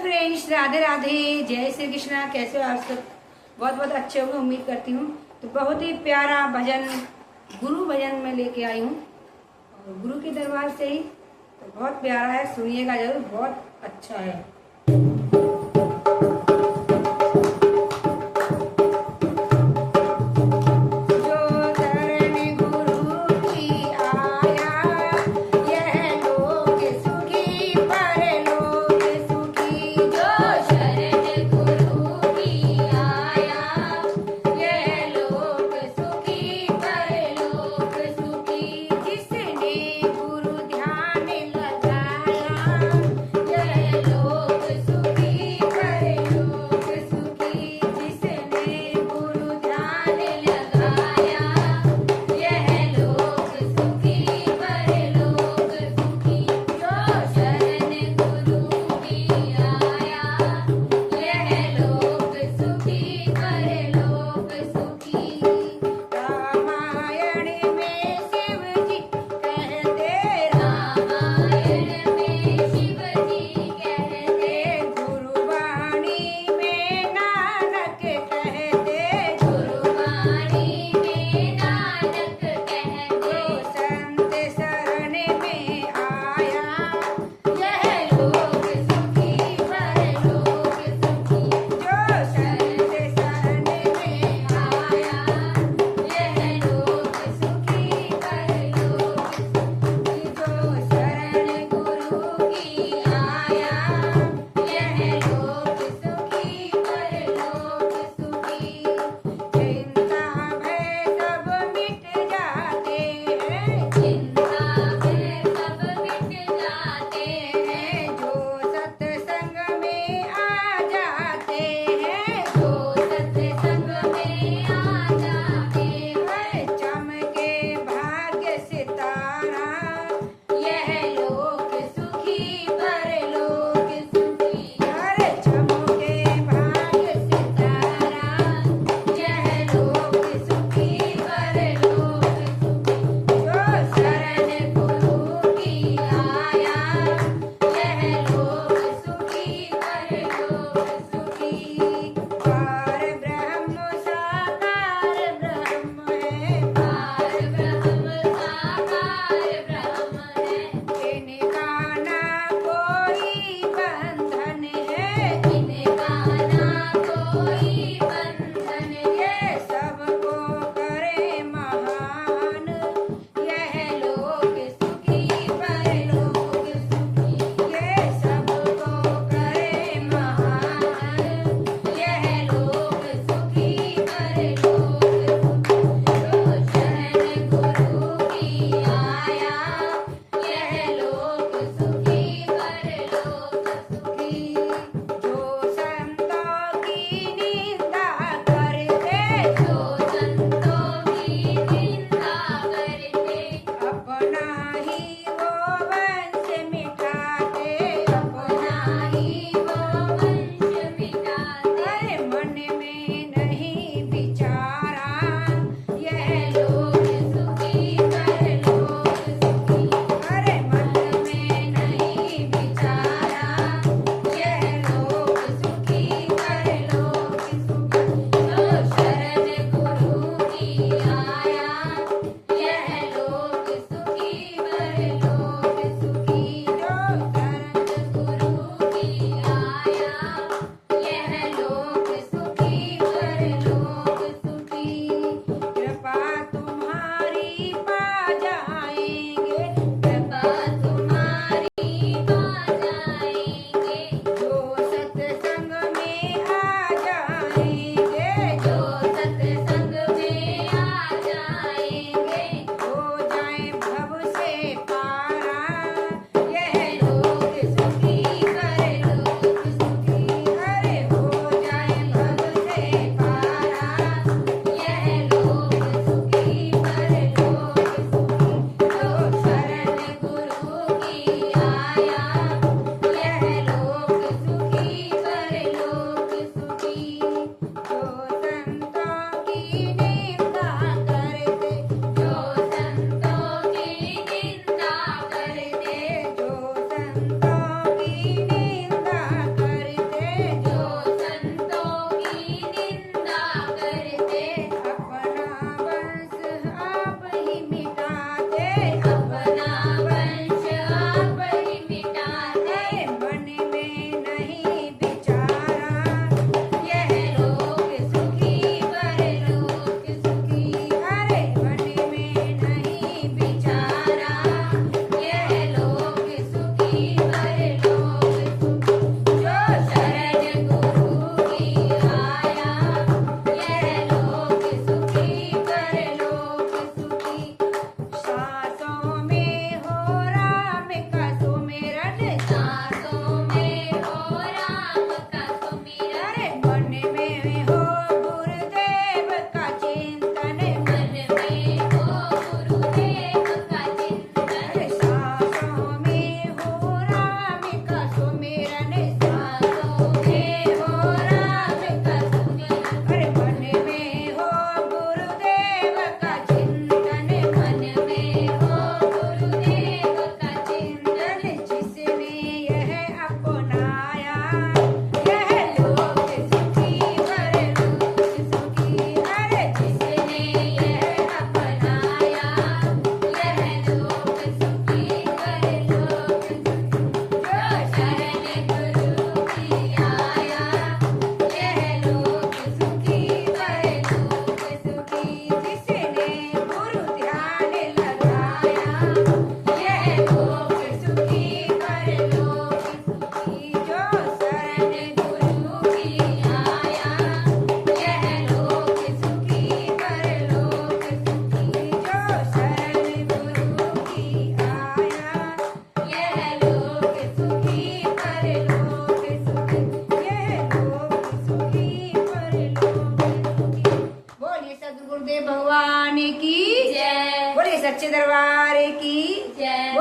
Friends, Radhe Radhe, जय श्री कृष्णा। कैसे हो आप सब? बहुत बहुत अच्छे होंगे उम्मीद करती हूँ। तो बहुत ही प्यारा भजन, गुरु भजन में लेके आई हूँ और गुरु के दरबार से ही। तो बहुत प्यारा है, सुनिएगा जरूर, बहुत अच्छा है। सुखी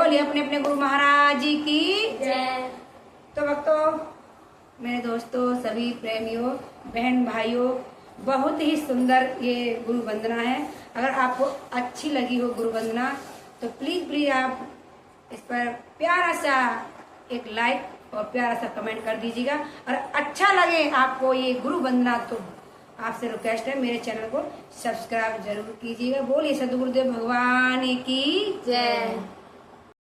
बोलिए अपने अपने गुरु महाराज जी की जय। तो भक्तों, मेरे दोस्तों, सभी प्रेमियों, बहन भाइयों, बहुत ही सुंदर ये गुरु वंदना है। अगर आपको अच्छी लगी हो गुरु वंदना तो प्लीज आप इस पर प्यारा सा एक लाइक और प्यारा सा कमेंट कर दीजिएगा। और अच्छा लगे आपको ये गुरु वंदना तो आपसे रिक्वेस्ट है मेरे चैनल को सब्सक्राइब जरूर कीजिएगा। बोलिए सदगुरुदेव भगवान की जय।